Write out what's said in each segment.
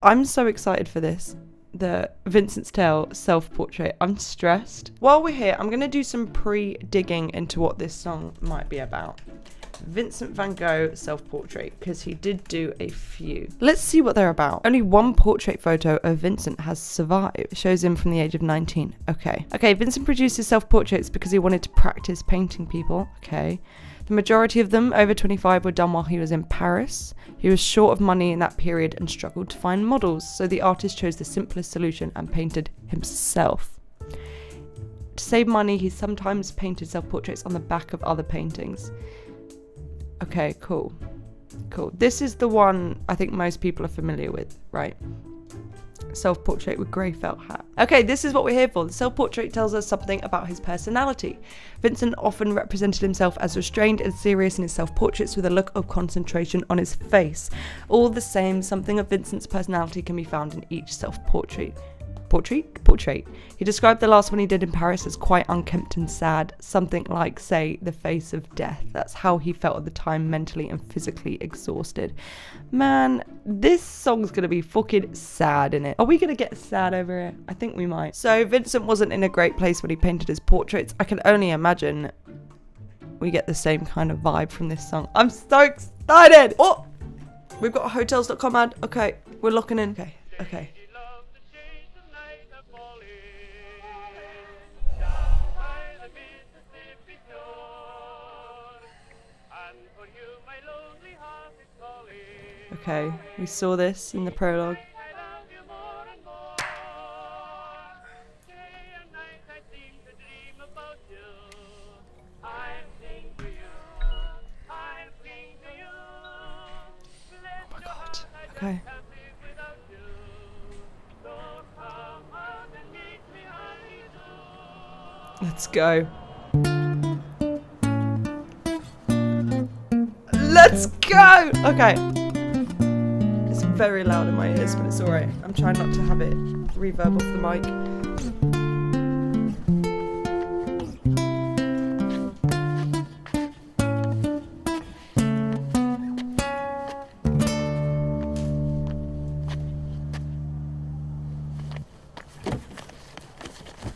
I'm so excited for this. The Vincent's Tale self-portrait. I'm stressed. While we're here, I'm going to do some pre-digging into what this song might be about. Vincent van Gogh self-portrait, because he did do a few. Let's see what they're about. Only one portrait photo of Vincent has survived. It shows him from the age of 19. Okay, Vincent produced his self-portraits because he wanted to practice painting people. Okay. The majority of them, over 25, were done while he was in Paris. He was short of money in that period and struggled to find models, so the artist chose the simplest solution and painted himself. To save money, he sometimes painted self-portraits on the back of other paintings. Okay, cool. This is the one I think most people are familiar with, right? Self-portrait with grey felt hat. Okay, this is what we're here for. The self-portrait tells us something about his personality. Vincent often represented himself as restrained and serious in his self-portraits with a look of concentration on his face. All the same, something of Vincent's personality can be found in each self-portrait. Portrait. He described the last one he did in Paris as quite unkempt and sad, something like, say, the face of death. That's how he felt at the time, mentally and physically exhausted. Man, this song's gonna be fucking sad, innit? Are we gonna get sad over it? I think we might. So Vincent wasn't in a great place when he painted his portraits. I can only imagine we get the same kind of vibe from this song. I'm so excited! Oh! We've got a hotels.com ad. Okay, we're locking in. Okay. Okay, we saw this in the prologue. Oh my god, okay. Let's go. Let's go! Okay. It's very loud in my ears, but it's alright. I'm trying not to have it reverb off the mic.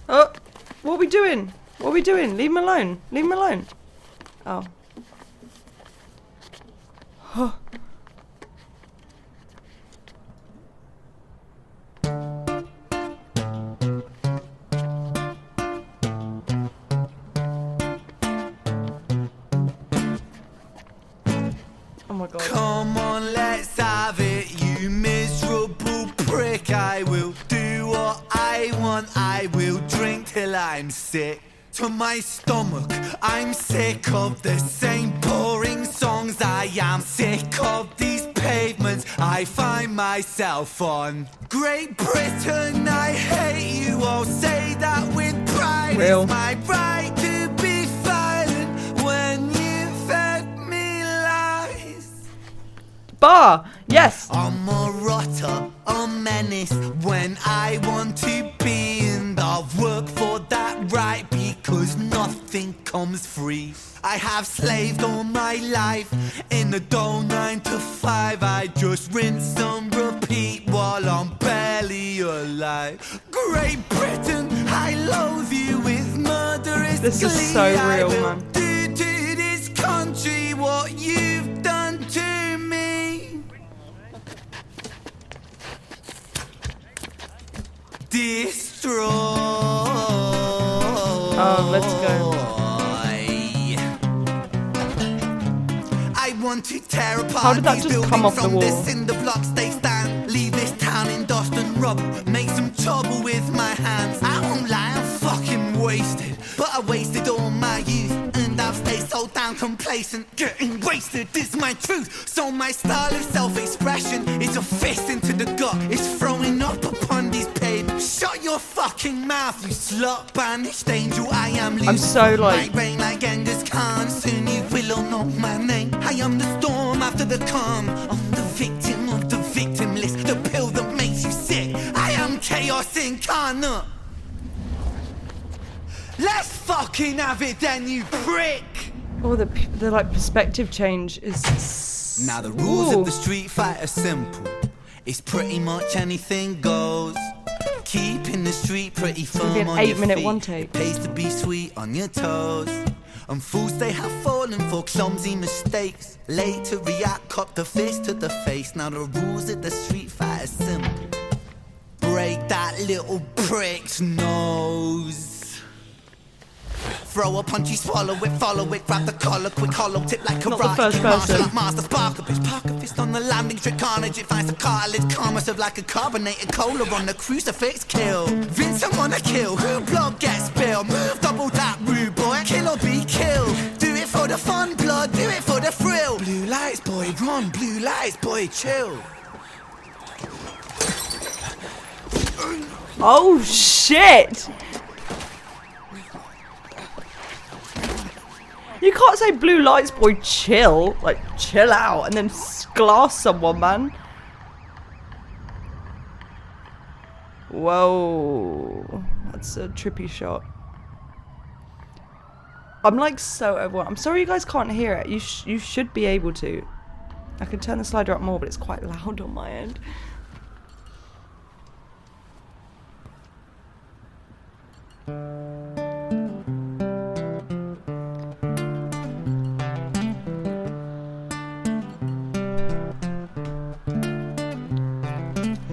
Oh! What are we doing? What are we doing? Leave him alone. Leave him alone. Oh. Oh. Oh my god. Come on, let's have it, you miserable prick. I will do what I want. I will drink till I'm sick to my stomach. I'm sick of the same boring songs. I am sick of these pavements I find myself on. Great Britain, I hate you. I'll say that with pride. Real. It's my right to be violent when you fed me lies. Bar! Yes! I'm a rotter, a menace when I want to be, and I'll work for that right because nothing comes free. I have slaved all my life in a dull 9 to 5. I just rinse and repeat while I'm barely alive. Great Britain, I loathe you with murderous This is glee. so real, I will man. do to this country what you've done to me. Destroy. Oh, let's go. I want to tear apart How did that these just buildings come off the from the wall? cinder blocks they stand. Leave this town in dust and rubble. Make some trouble with my hands. I won't lie, I'm fucking wasted. But I wasted all my youth, and I've stayed so damn complacent. Getting wasted is my truth. So my style of self-expression is a fist into the gut. It's throwing up upon these pavements. Shut your fucking mouth, you slut banished angel. I am loose. I'm so like... My reign like Genghis Khan. Soon you will all know my name. I am the storm after the calm. I'm the victim of the victim list. The pill that makes you sick. I am chaos incarnate. Let's fucking have it then, you prick. Oh, the like perspective change is... Now the rules of the street fight are simple. It's pretty much anything goes. Keeping the street pretty It'll be firm an on 8 your minute feet. one take. It pays to be sweet on your toes. And fools they have fallen for clumsy mistakes. Late to react, cop the fist to the face. Now the rules of the street fight are simple. Break that little prick's nose. Throw a punch, you swallow it, follow it, grab the collar, quick hollow tip like Not the karate. first person. Martial art master, spark a bitch, park a fist on the landing strip, carnage. It finds the cartilage, karma serve like a carbonated cola on the crucifix. Kill Vincent wanna kill, who blood gets spilled. Move double that rude boy, kill or be killed. Do it for the fun, blood, do it for the thrill. Blue lights, boy, run, blue lights, boy, chill. Oh shit! You can't say blue lights, boy, chill. Like, chill out and then glass someone, man. Whoa. That's a trippy shot. I'm like so overwhelmed. I'm sorry you guys can't hear it. You should be able to. I can turn the slider up more, but it's quite loud on my end.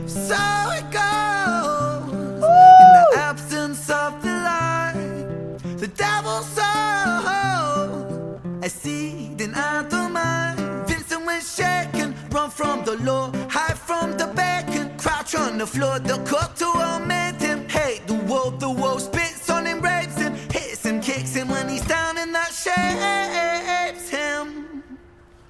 So it goes. In the absence of the light, the devil sowed a seed in our mind. Vincent was shaken, run from the law, hide from the bacon, crouch on the floor. The cook to torment him, hate the wolf spits on him, rapes him, hits him, kicks him when he's down, and that shapes him.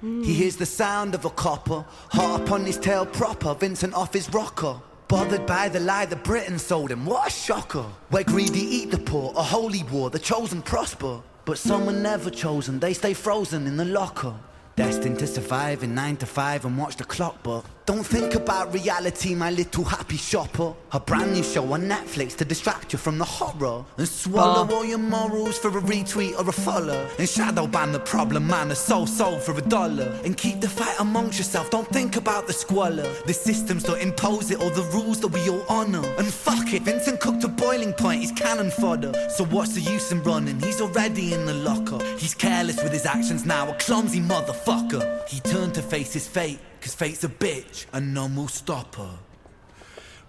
He hears the sound of a copper, hot up on his tail proper, Vincent off his rocker. Bothered by the lie that Britain sold him, what a shocker. Where greedy eat the poor, a holy war, the chosen prosper. But some were never chosen, they stay frozen in the locker. Destined to survive in 9 to 5 and watch the clock, but don't think about reality, my little happy shopper. A brand new show on Netflix to distract you from the horror. And swallow all your morals for a retweet or a follow. And shadow ban the problem man, a soul for $1. And keep the fight amongst yourself, don't think about the squalor. The systems don't impose it or the rules that we all honour. And fuck it, Vincent cooked to boiling point, he's cannon fodder. So what's the use in running, he's already in the locker. He's careless with his actions now, a clumsy motherfucker. He turned to face his fate, cause fate's a bitch and none will stop her.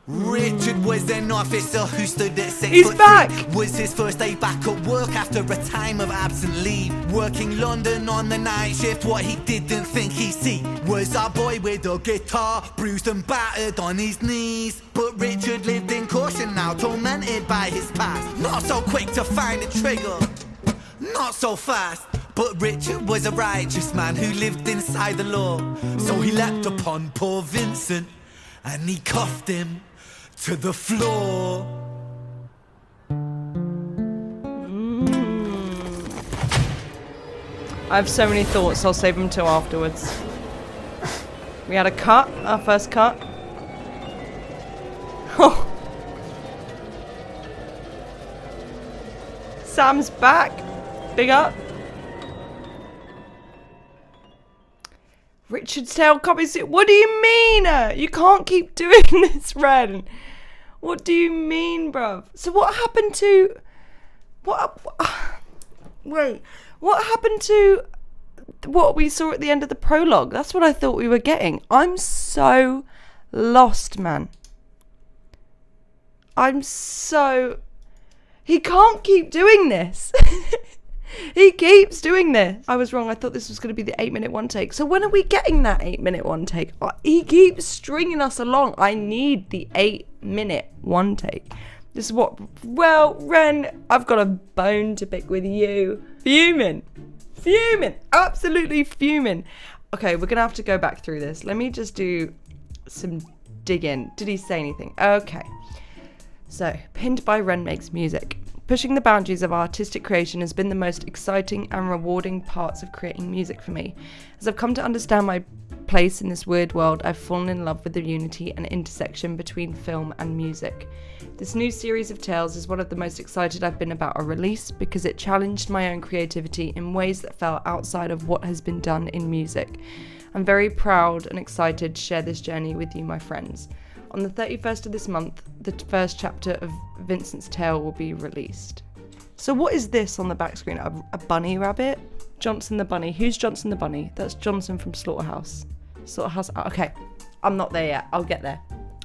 Richard was an officer who stood at 6 He's foot back! 3. Was his first day back at work after a time of absent leave. Working London on the night shift, what he didn't think he'd see was our boy with a guitar, bruised and battered on his knees. But Richard lived in caution now, tormented by his past. Not so quick to find a trigger, not so fast. But Richard was a righteous man who lived inside the law. So he leapt upon poor Vincent and he cuffed him to the floor. I have so many thoughts, I'll save them till afterwards. We had a cut, our first cut. Oh. Sam's back. Big up. Richard's Tale copies it. What do you mean? You can't keep doing this, Ren. What do you mean, bruv? So what happened to... Wait. What happened to what we saw at the end of the prologue? That's what I thought we were getting. I'm so lost, man. He can't keep doing this. He keeps doing this. I was wrong. I thought this was going to be the 8-minute one take. So when are we getting that 8-minute one take? He keeps stringing us along. I need the 8-minute one take. This is what... Well, Ren, I've got a bone to pick with you. Fuming. Absolutely fuming. Okay, we're going to have to go back through this. Let me just do some digging. Did he say anything? Okay. So, pinned by Ren makes music. Pushing the boundaries of artistic creation has been the most exciting and rewarding parts of creating music for me. As I've come to understand my place in this weird world, I've fallen in love with the unity and intersection between film and music. This new series of tales is one of the most excited I've been about a release because it challenged my own creativity in ways that fell outside of what has been done in music. I'm very proud and excited to share this journey with you, my friends. On the 31st of this month, the first chapter of Vincent's tale will be released. So what is this on the back screen? A bunny rabbit? Johnson the bunny. Who's Johnson the bunny? That's Johnson from Slaughterhouse. Okay, I'm not there yet. I'll get there.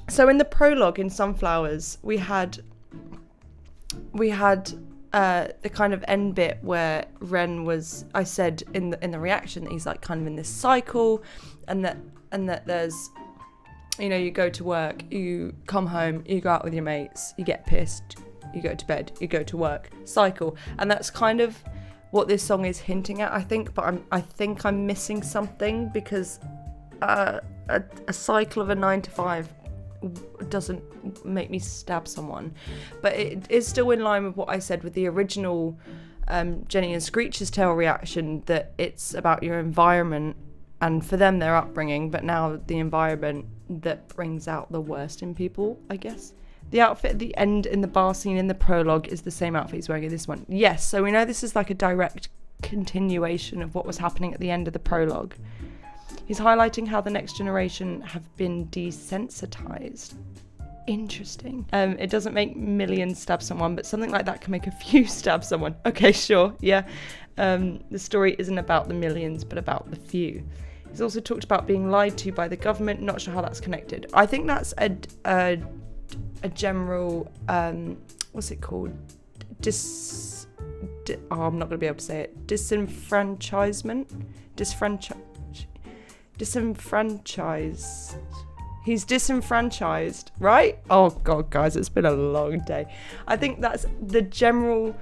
So in the prologue in Sunflowers, we had the kind of end bit where Ren was, I said in the reaction that he's like kind of in this cycle, and that there's, you know, you go to work, you come home, you go out with your mates, you get pissed, you go to bed, you go to work, cycle. And that's kind of what this song is hinting at, I think, but I think I'm missing something, because a cycle of a 9 to 5 doesn't make me stab someone, but it is still in line with what I said with the original Jenny and Screech's Tale reaction, that it's about your environment, and for them their upbringing, but now the environment that brings out the worst in people, I guess. The outfit at the end in the bar scene in the prologue is the same outfit he's wearing in this one. Yes, so we know this is like a direct continuation of what was happening at the end of the prologue. He's highlighting how the next generation have been desensitized. Interesting. It doesn't make millions stab someone, but something like that can make a few stab someone. Okay, sure, yeah. The story isn't about the millions, but about the few. He's also talked about being lied to by the government. Not sure how that's connected. I think that's a general, what's it called? I'm not going to be able to say it. Disenfranchisement? Disenfranchised. He's disenfranchised, right? Oh God, guys, it's been a long day. I think that's the general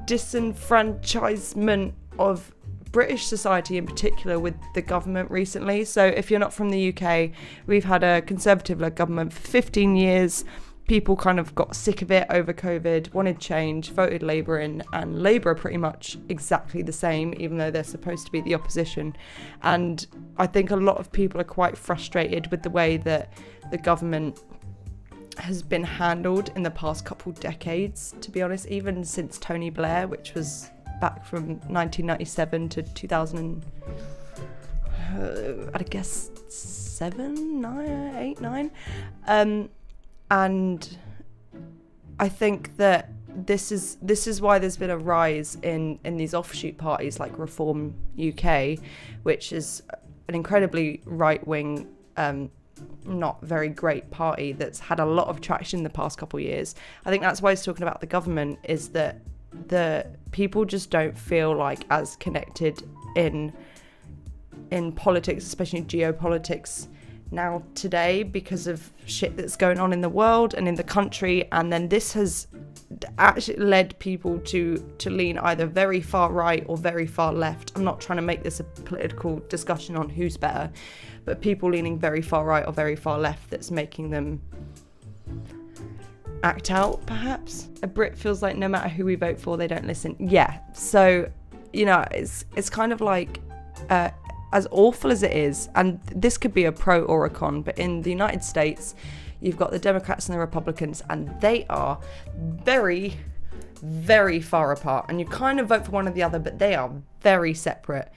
disenfranchisement of British society in particular with the government recently. So if you're not from the UK, we've had a Conservative-led government for 15 years. People kind of got sick of it over COVID, wanted change, voted Labour in, and Labour are pretty much exactly the same, even though they're supposed to be the opposition. And I think a lot of people are quite frustrated with the way that the government has been handled in the past couple decades, to be honest, even since Tony Blair, which was back from 1997 to 2000, I guess 9. And I think that this is why there's been a rise in these offshoot parties like Reform UK, which is an incredibly right-wing, not very great party that's had a lot of traction in the past couple of years. I think that's why he's talking about the government, is that the people just don't feel like as connected in politics, especially geopolitics now today, because of shit that's going on in the world and in the country. And then this has actually led people to lean either very far right or very far left. I'm not trying to make this a political discussion on who's better, but people leaning very far right or very far left, that's making them act out, perhaps. A Brit feels like no matter who we vote for, they don't listen. Yeah, so, you know, it's kind of like, as awful as it is, and this could be a pro or a con, but in the United States, you've got the Democrats and the Republicans, and they are very, very far apart. And you kind of vote for one or the other, but they are very separate.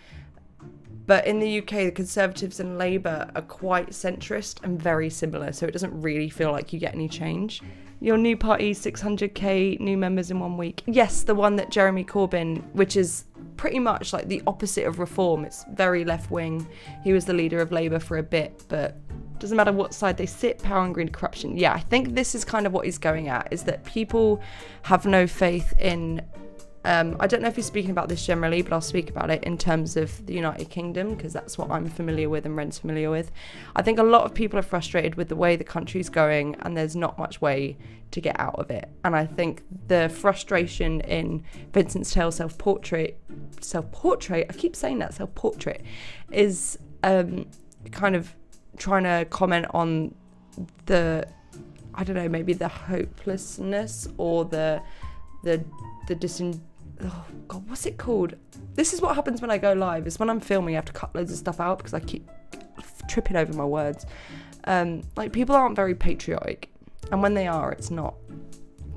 But in the UK, the Conservatives and Labour are quite centrist and very similar, so it doesn't really feel like you get any change. Your new party, 600k new members in 1 week. Yes, the one that Jeremy Corbyn, which is pretty much like the opposite of Reform. It's very left-wing. He was the leader of Labour for a bit, but doesn't matter what side they sit, power and greed, corruption. Yeah, I think this is kind of what he's going at, is that people have no faith in... I don't know if he's speaking about this generally, but I'll speak about it in terms of the United Kingdom, because that's what I'm familiar with and Ren's familiar with. I think a lot of people are frustrated with the way the country's going, and there's not much way to get out of it. And I think the frustration in Vincent's Tale self-portrait, I keep saying that, self-portrait, is kind of trying to comment on the, I don't know, maybe the hopelessness or the oh God, what's it called? This is what happens when I go live, is when I'm filming, I have to cut loads of stuff out because I keep tripping over my words. Like, people aren't very patriotic, and when they are, it's not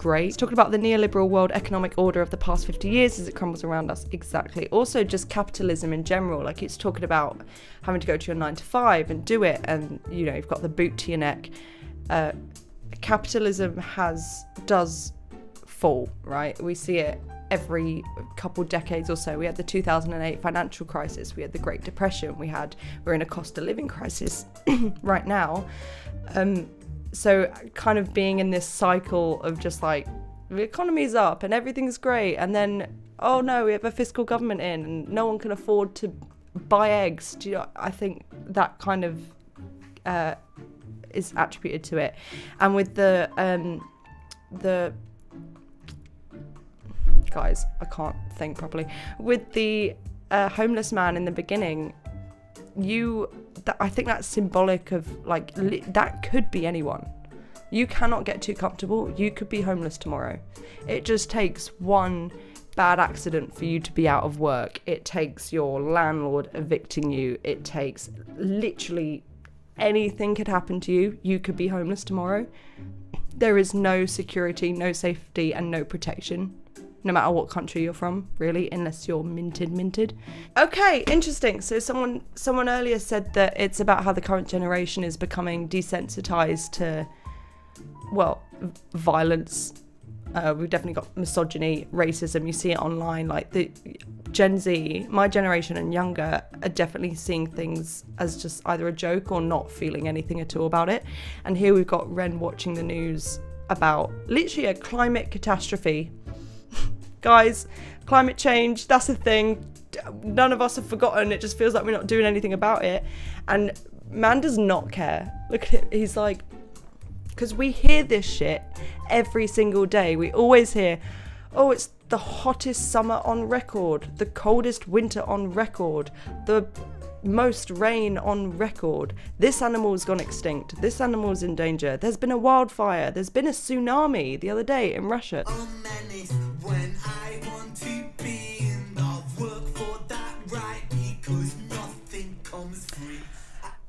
great. It's talking about the neoliberal world economic order of the past 50 years as it crumbles around us. Exactly. Also just capitalism in general. Like, it's talking about having to go to your 9 to 5 and do it, and you know, you've got the boot to your neck. Capitalism does fall, right? We see it every couple decades or so. We had the 2008 financial crisis, we had the Great Depression, we're in a cost of living crisis right now. So kind of being in this cycle of just like, the economy's up and everything's great, and then, oh no, we have a fiscal government in and no one can afford to buy eggs. Do you know, I think that kind of is attributed to it. And with the guys, I can't think properly. With the homeless man in the beginning, I think that's symbolic of like, that could be anyone. You cannot get too comfortable. You could be homeless tomorrow. It just takes one bad accident for you to be out of work. It takes your landlord evicting you. It takes literally anything could happen to you. You could be homeless tomorrow. There is no security, no safety, and no protection, no matter what country you're from, really, unless you're minted. Okay, interesting. So someone earlier said that it's about how the current generation is becoming desensitized to, well, violence. We've definitely got misogyny, racism. You see it online. Like, the Gen Z, my generation and younger, are definitely seeing things as just either a joke or not feeling anything at all about it. And here we've got Ren watching the news about literally a climate catastrophe. Guys, climate change, that's a thing. None of us have forgotten. It just feels like we're not doing anything about it. And man does not care. Look at it. He's like, because we hear this shit every single day. We always hear, oh, it's the hottest summer on record, the coldest winter on record, the most rain on record. This animal's gone extinct. This animal's in danger. There's been a wildfire. There's been a tsunami the other day in Russia. When I want to be in love, work for that right, because nothing comes free.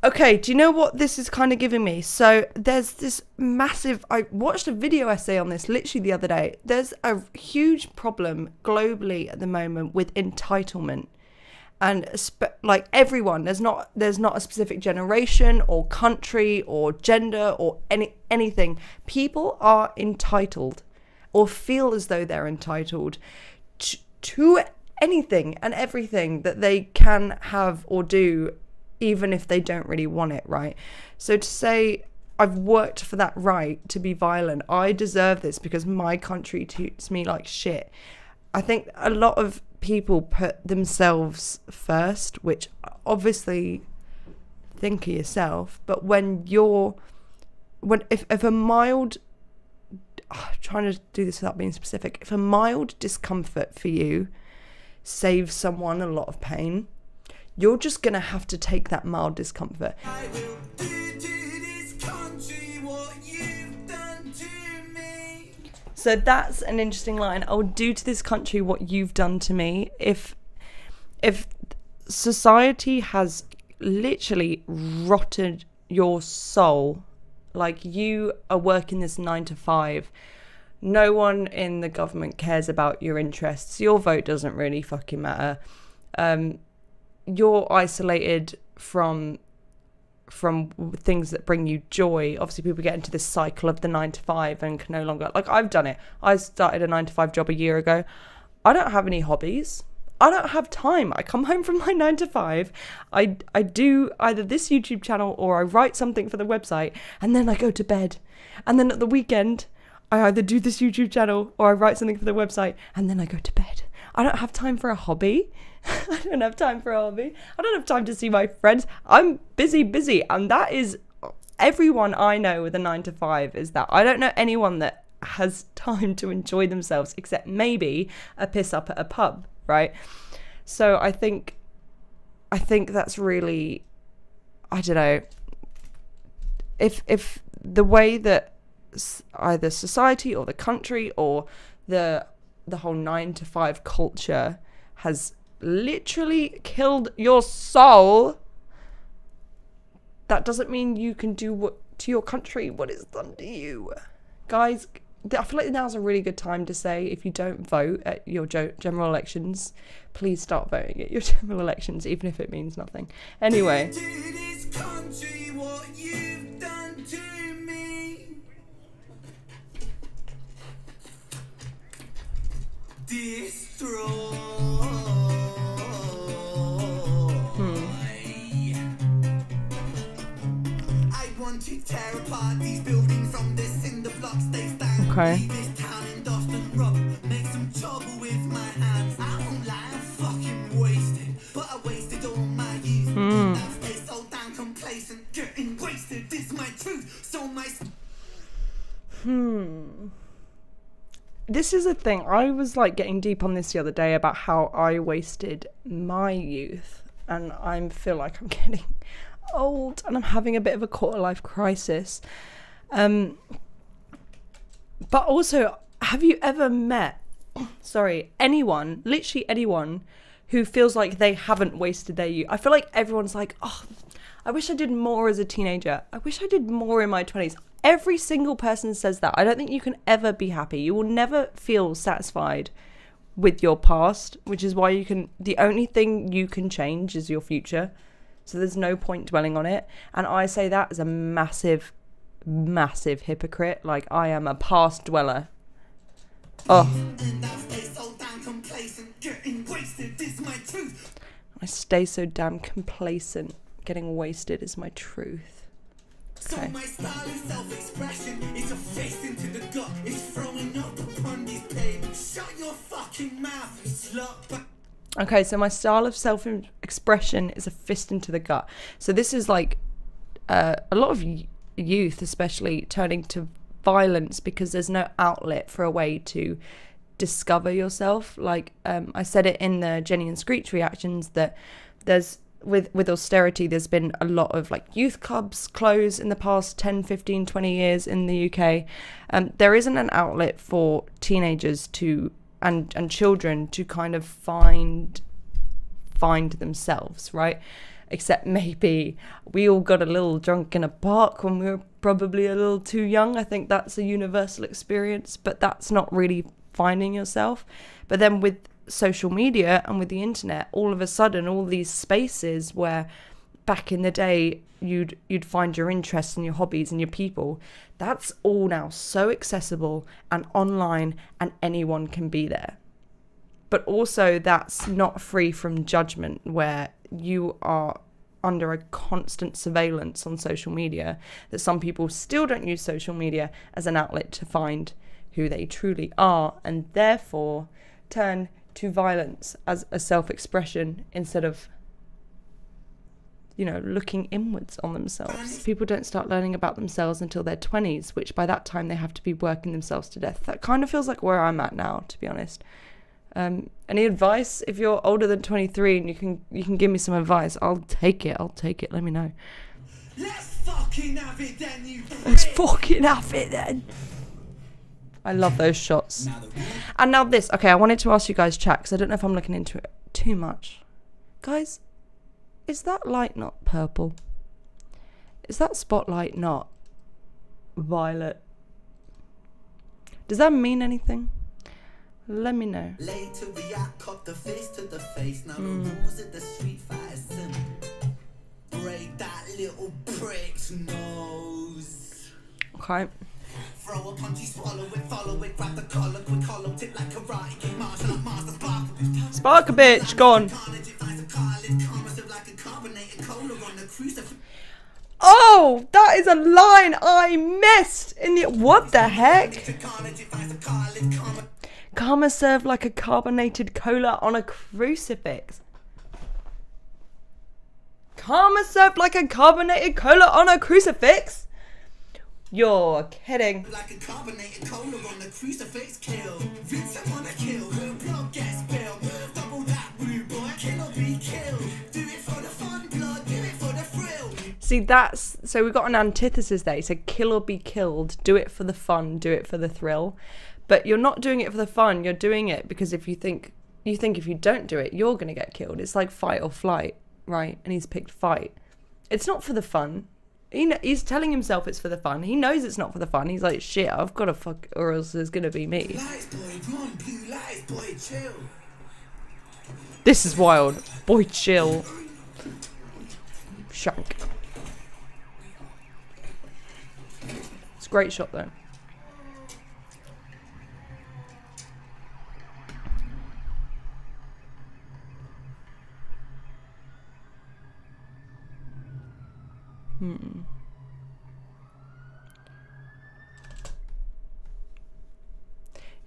Okay, do you know what this is kind of giving me? So there's this massive, I watched a video essay on this literally the other day. There's a huge problem globally at the moment with entitlement. And like everyone, there's not a specific generation or country or gender or anything. People are entitled, or feel as though they're entitled to anything and everything that they can have or do, even if they don't really want it, right? So to say, I've worked for that right to be violent, I deserve this because my country treats me like shit. I think a lot of people put themselves first, which obviously think of yourself, but if a mild, trying to do this without being specific, if a mild discomfort for you saves someone a lot of pain, you're just gonna have to take that mild discomfort. I will do to this country what you've done to me. So that's an interesting line. I'll do to this country what you've done to me. If society has literally rotted your soul, like you are working this 9 to 5, no one in the government cares about your interests. Your vote doesn't really fucking matter. You're isolated from things that bring you joy. Obviously, people get into this cycle of the 9 to 5 and can no longer, like I've done it. I started a 9 to 5 job a year ago. I don't have any hobbies. I don't have time. I come home from my 9 to 5. I do either this YouTube channel or I write something for the website, and then I go to bed. And then at the weekend, I either do this YouTube channel or I write something for the website, and then I go to bed. I don't have time for a hobby. I don't have time for a hobby. I don't have time to see my friends. I'm busy. And that is everyone I know with a 9 to 5 is that. I don't know anyone that has time to enjoy themselves except maybe a piss up at a pub, right? So I think that's really, I don't know, if the way that either society or the country or the whole 9 to 5 culture has literally killed your soul, that doesn't mean you can do what to your country what is done to you. Guys, I feel like now's a really good time to say, if you don't vote at your general elections, please start voting at your general elections, even if it means nothing. Anyway. To this country, what you've done to me. Destroy. I want to tear apart these buildings from the cinder blocks they stand. Okay. This town in dust and rubble. Make some trouble with my hands. I won't lie, I'm fucking wasted. But I wasted all my youth. Now stay so damn complacent. Getting wasted, this is my truth. So my... This is a thing. I was like getting deep on this the other day about how I wasted my youth, and I feel like I'm getting old and I'm having a bit of a quarter life crisis. But also, have you ever met, anyone, literally anyone, who feels like they haven't wasted their youth? I feel like everyone's like, oh, I wish I did more as a teenager. I wish I did more in my 20s. Every single person says that. I don't think you can ever be happy. You will never feel satisfied with your past, which is why the only thing you can change is your future. So there's no point dwelling on it. And I say that as a massive, massive hypocrite. Like, I am a past dweller. Oh. I stay so damn complacent. Getting wasted is my truth. Okay. So my style of self-expression is a fist into the gut. It's throwing up upon these pages. Shut your fucking mouth, you slut. Okay, so my style of self-expression is a fist into the gut. So this is like a lot of youth, especially, turning to violence because there's no outlet for a way to discover yourself. Like I said it in the Jenny and Screech reactions, that there's with austerity, there's been a lot of like youth clubs close in the past 10, 15, 20 years in the UK. There isn't an outlet for teenagers to and children to kind of find themselves, right? Except maybe we all got a little drunk in a park when we were probably a little too young. I think that's a universal experience, but that's not really finding yourself. But then with social media and with the internet, all of a sudden, all these spaces where back in the day you'd find your interests and your hobbies and your people, that's all now so accessible and online, and anyone can be there. But also that's not free from judgment, where you are under a constant surveillance on social media, that some people still don't use social media as an outlet to find who they truly are, and therefore turn to violence as a self-expression instead of, looking inwards on themselves. People don't start learning about themselves until their 20s, which by that time they have to be working themselves to death. That kind of feels like where I'm at now, to be honest. Any advice? If you're older than 23 and you can give me some advice, I'll take it. Let me know. Let's fucking have it then, you prick. Let's fucking have it then. I love those shots. And now this. Okay, I wanted to ask you guys chat, because I don't know if I'm looking into it too much. Guys, is that light not purple? Is that spotlight not violet? Does that mean anything? Let me know. Later react, cop the face to the face. Now the rules of the street fight is simple. Break that little prick's nose. Okay. Throw a punch, you swallow it, follow it, grab the collar, quick hollow tip like karate, kick martial art master, spark a bitch, gone. Oh, that is a line I missed in the... What the heck? Karma served like a carbonated cola on a crucifix. Karma served like a carbonated cola on a crucifix? You're kidding. Like a carbonated cola on the crucifix, kill. Vincent wanna kill, her blood gets spilled. Double that rude boy, kill or be killed. Do it for the fun, blood, do it for the thrill. See, so we've got an antithesis there. He said kill or be killed, do it for the fun, do it for the thrill. But you're not doing it for the fun, you're doing it because if you think if you don't do it, you're gonna get killed. It's like fight or flight, right? And he's picked fight. It's not for the fun. He's telling himself it's for the fun. He knows it's not for the fun. He's like, shit, I've got to fuck, or else there's gonna be me. Lights, boy, come on, blue lights, boy, chill. This is wild. Boy, chill. Shank. It's a great shot though.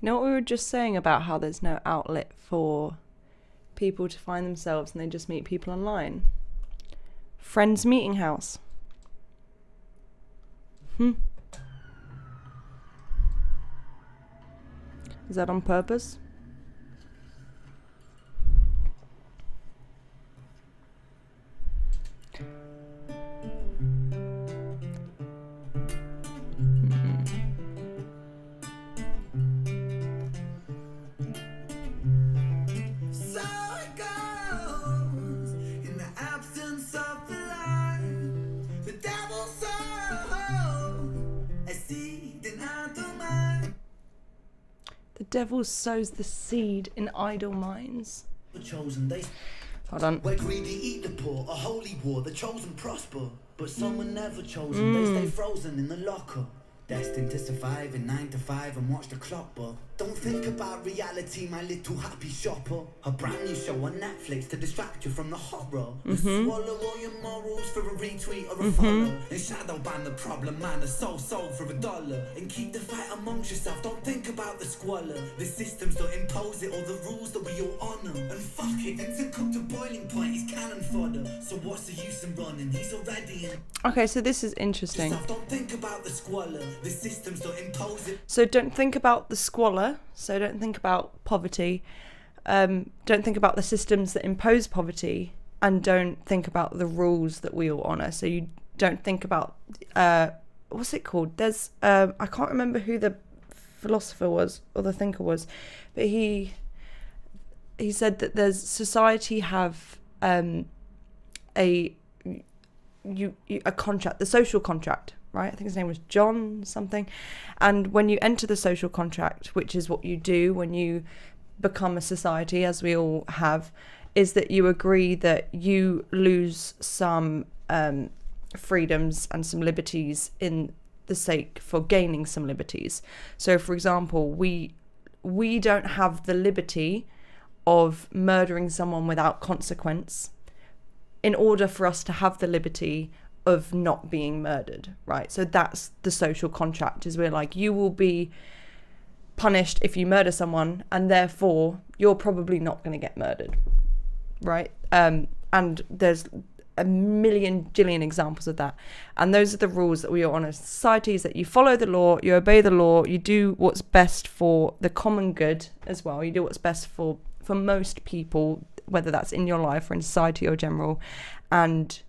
You know what we were just saying about how there's no outlet for people to find themselves and they just meet people online? Friends meeting house. Is that on purpose? The devil sows the seed in idle minds. Chosen, they Hold on. where greedy eat the poor, a holy war, the chosen prosper. But some were never chosen, they stay frozen in the locker. Destined to survive in 9 to 5 and watch the clock, but don't think about reality, my little happy shopper. A brand new show on Netflix to distract you from the horror. And swallow all your morals for a retweet or a follow. And shadow ban the problem, man, a soul for $1. And keep the fight amongst yourself, don't think about the squalor. The systems don't impose it, or the rules that we all honour. And fuck it, Vincent cooked to boiling point, he's cannon fodder. So what's the use in running, he's already in. Okay, so this is interesting. Don't think about the squalor. The systems don't impose it. So don't think about the squalor. So don't think about poverty. Don't think about the systems that impose poverty, and don't think about the rules that we all honour. So you don't think about what's it called? There's I can't remember who the philosopher was or the thinker was, but he said that there's society have a contract, the social contract, right? I think his name was John something. And when you enter the social contract, which is what you do when you become a society, as we all have, is that you agree that you lose some freedoms and some liberties in the sake for gaining some liberties. So, for example, we don't have the liberty of murdering someone without consequence in order for us to have the liberty of not being murdered, right? So that's the social contract, is we're like, you will be punished if you murder someone, and therefore you're probably not going to get murdered, right? And there's a million jillion examples of that, and those are the rules that we are on as societies, that you follow the law, you obey the law, you do what's best for the common good as well, you do what's best for most people, whether that's in your life or in society or general, and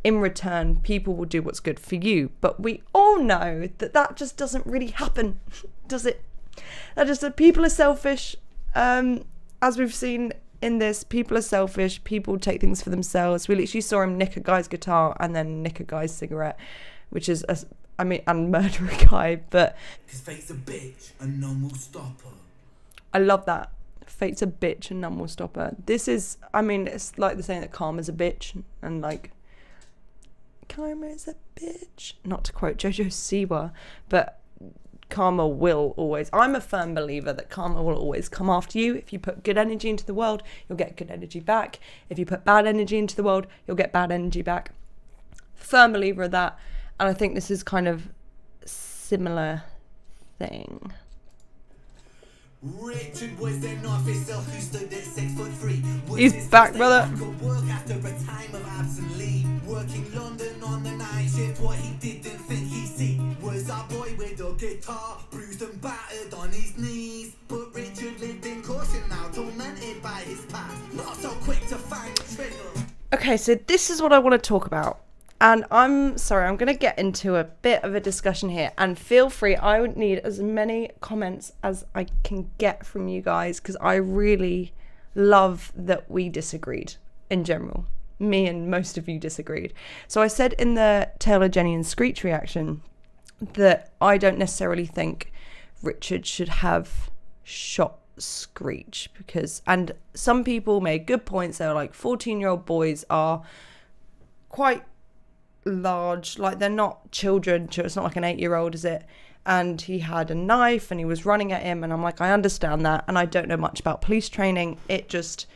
in return people will do what's good for you. But we all know that just doesn't really happen, does it? That just that people are selfish, as we've seen in this. People are selfish, people take things for themselves. We literally saw him nick a guy's guitar and then nick a guy's cigarette, which is and murder a guy. But his fate's a bitch and none will stop her. I love that. Fate's a bitch and none will stop her. This is, it's like the saying that karma's a bitch, and like, karma is a bitch. Not to quote Jojo Siwa, but karma will always, I'm a firm believer that karma will always come after you. If you put good energy into the world, you'll get good energy back. If you put bad energy into the world, you'll get bad energy back. Firm believer of that. And I think this is kind of similar thing. Richard was an officer who stood at 6'3". He's back, brother. Work after a time of absent leave. Working London on the night shift. What he didn't think he'd see was our boy with a guitar, bruised and battered on his knees. But Richard lived in caution now, tormented by his past. Not so quick to find the trigger. Okay, so this is what I want to talk about. And I'm sorry, I'm going to get into a bit of a discussion here. And feel free, I would need as many comments as I can get from you guys, because I really love that we disagreed in general, me and most of you disagreed. So I said in the Taylor, Jenny and Screech reaction that I don't necessarily think Richard should have shot Screech because, and some people made good points. They were like, 14-year-old boys are quite large, like they're not children. It's not like an 8-year-old, is it? And he had a knife and he was running at him, and I'm like, I understand that, and I don't know much about police training. It just,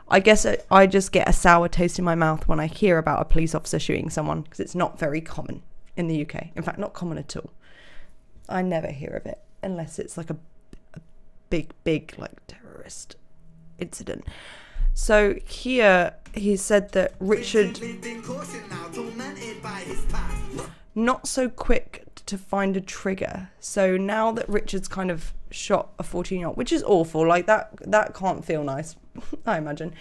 I guess I just get a sour taste in my mouth when I hear about a police officer shooting someone, because it's not very common in the UK. In fact, not common at all. I never hear of it unless it's like a big like terrorist incident. So here he said that Richard not so quick to find a trigger. So now that Richard's kind of shot a 14-year-old, which is awful, like that can't feel nice. I imagine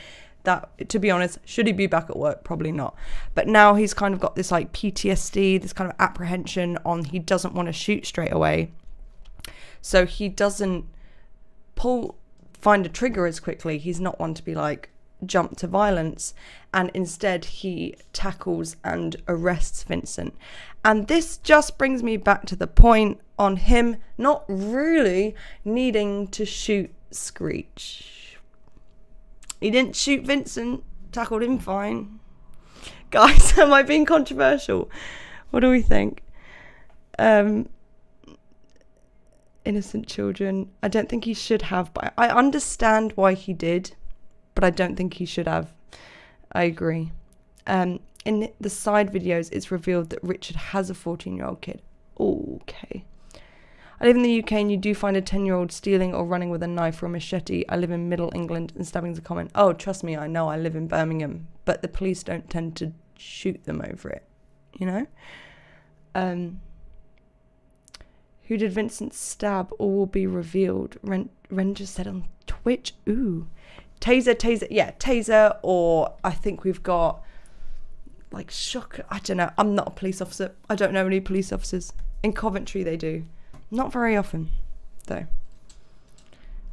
that, to be honest, should he be back at work? Probably not. But now he's kind of got this like PTSD, this kind of apprehension on, he doesn't want to shoot straight away. So he doesn't find a trigger as quickly. He's not one to be like jump to violence, and instead he tackles and arrests Vincent. And this just brings me back to the point on him not really needing to shoot Screech. He didn't shoot Vincent, tackled him fine. Guys, am I being controversial? What do we think? Innocent children. I don't think he should have, but I understand why he did, but I don't think he should have. I agree. In the side videos, it's revealed that Richard has a 14-year-old kid. Okay. I live in the UK and you do find a 10-year-old stealing or running with a knife or a machete. I live in Middle England and stabbing's a common. Oh, trust me, I know, I live in Birmingham, but the police don't tend to shoot them over it, you know? Who did Vincent stab or will be revealed? Ren just said on Twitch. Ooh. Taser. Yeah, Taser, or I think we've got like shock. I don't know. I'm not a police officer. I don't know any police officers. In Coventry they do. Not very often, though.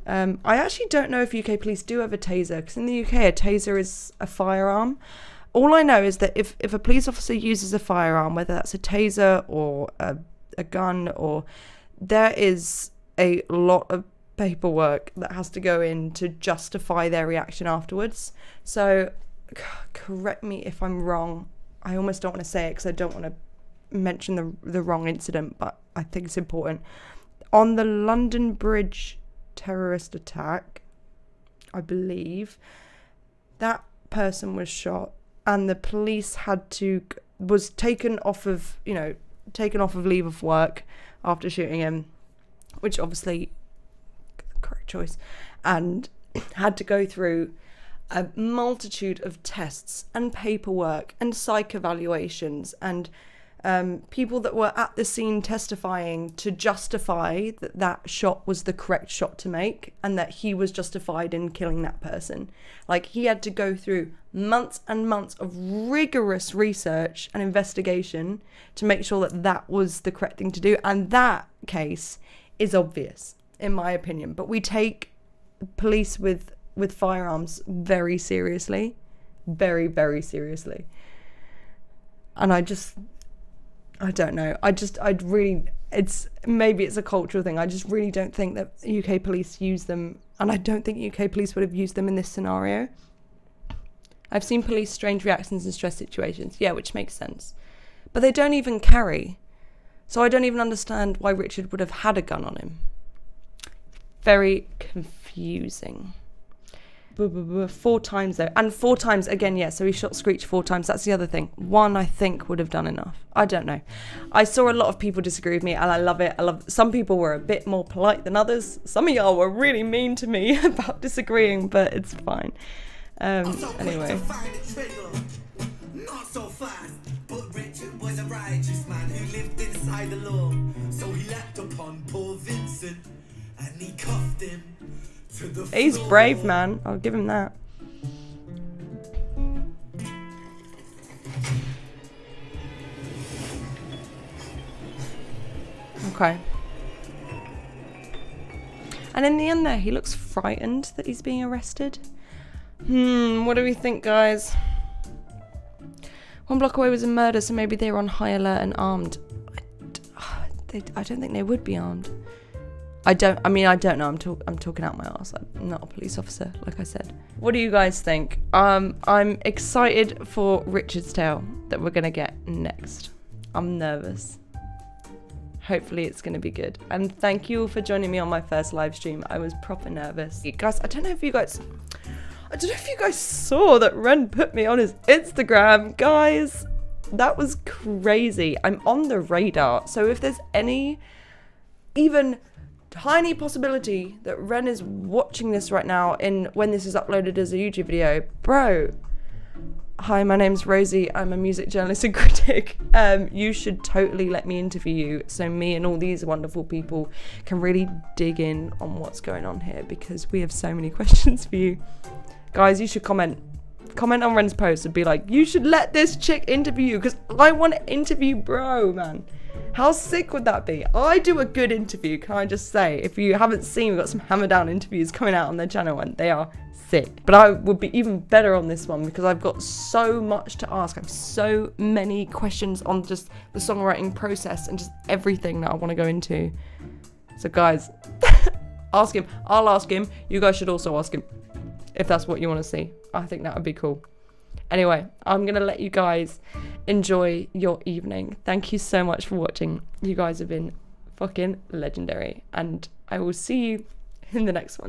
I actually don't know if UK police do have a taser, because in the UK a taser is a firearm. All I know is that if a police officer uses a firearm, whether that's a taser or a gun, or there is a lot of paperwork that has to go in to justify their reaction afterwards. So correct me if I'm wrong. I almost don't want to say it because I don't want to mention the wrong incident, but I think it's important. On the London Bridge terrorist attack, I believe that person was shot and the police was taken off of leave of work after shooting him, which obviously correct choice, and had to go through a multitude of tests and paperwork and psych evaluations and people that were at the scene testifying to justify that shot was the correct shot to make and that he was justified in killing that person. Like, he had to go through months and months of rigorous research and investigation to make sure that was the correct thing to do. And that case is obvious, in my opinion. But we take police with firearms very seriously. Very, very seriously. And I don't know. Maybe it's a cultural thing. I just really don't think that UK police use them. And I don't think UK police would have used them in this scenario. I've seen police strange reactions in stress situations. Yeah, which makes sense. But they don't even carry. So I don't even understand why Richard would have had a gun on him. Very confusing. 4 times though, and 4 times again, yeah, so he shot Screech 4 times. That's the other thing. 1 I think would have done enough. I don't know. I saw a lot of people disagree with me, and I love it. Some people were a bit more polite than others. Some of y'all were really mean to me about disagreeing, but it's fine. Anyway, not so fast, but Richard was a righteous man who lived inside the law. So he leapt upon poor Vincent and he cuffed him. He's brave, man. I'll give him that. Okay. And in the end there, he looks frightened that he's being arrested. What do we think, guys? One block away was a murder, so maybe they were on high alert and armed. I don't think they would be armed. I don't know. I'm talking out my arse. I'm not a police officer, like I said. What do you guys think? I'm excited for Richard's tale that we're gonna get next. I'm nervous. Hopefully it's gonna be good. And thank you all for joining me on my first live stream. I was proper nervous. Guys, I don't know if you guys saw that Ren put me on his Instagram, guys. That was crazy. I'm on the radar. So if there's any even tiny possibility that Ren is watching this right now when this is uploaded as a YouTube video, bro. Hi, my name's Rosie. I'm a music journalist and critic. You should totally let me interview you so me and all these wonderful people can really dig in on what's going on here, because we have so many questions for you. Guys, you should comment on Ren's post and be like, you should let this chick interview you, because I want to interview bro, man. How sick would that be? I do a good interview, can I just say? If you haven't seen, we've got some hammer down interviews coming out on their channel and they are sick. But I would be even better on this one because I've got so much to ask. I have so many questions on just the songwriting process and just everything that I want to go into. So guys, ask him. I'll ask him. You guys should also ask him if that's what you want to see. I think that would be cool. Anyway, I'm going to let you guys enjoy your evening. Thank you so much for watching. You guys have been fucking legendary. And I will see you in the next one.